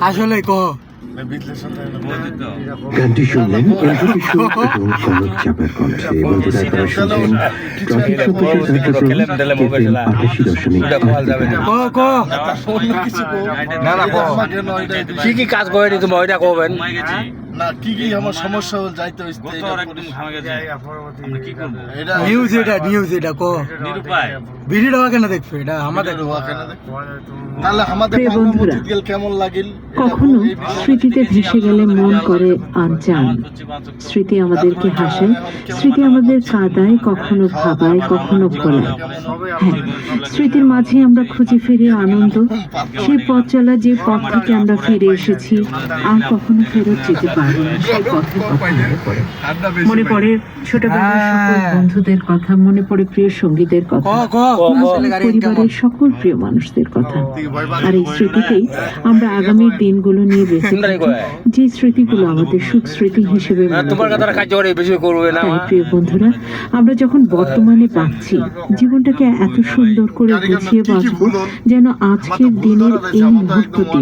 আসলে ক গানটি শুনলেন এলপি শো এবং কনক চাপার কণ্ঠে। বন্ধুরা আপনারা শুনছেন ট্রাফিক সম্পর্কে কার্যক্রম 88.0। কি কি কাজ করে তুমি ওইটা করবেন না কি কি আমার সমস্যা হল যাইতে হইছে নিউজ এটা ক ভিডিওটা কেন দেখবে এটা আমাদের তাহলে আমাদের মতিগল কেমন লাগিল কখনো স্মৃতিতে ভেসে গেলে মন করে আনচান। স্মৃতি আমাদেরকে হাসায়, স্মৃতি আমাদের কাঁদায়, কখনো ভাবায়, কখনো ভোলায়। হ্যাঁ, স্মৃতির মাঝে আমরা খুঁজে ফিরি আনন্দ। সেই পথ চলা, যে পথ থেকে আমরা ফিরে এসেছি আর কখনো ফেরত যেতে পারি না, সেই পথের কথা মনে পড়ে ছোটবেলার সকল বন্ধুদের কথা, মনে পড়ে প্রিয় সঙ্গীদের কথা, পরিবারের সকল প্রিয় মানুষদের কথা। আর এই স্মৃতিতেই আমরা আগামীর দিনগুলো নিয়ে বেঁচে থাকি, যে স্মৃতিগুলো আমাদের সুখ স্মৃতি হিসেবে তাই প্রিয় বন্ধুরা, আমরা যখন বর্তমানে বাঁচছি, জীবনটাকে এত সুন্দর করে গুছিয়ে বাঁচবো যেন আজকের দিনের এই মুহূর্তটি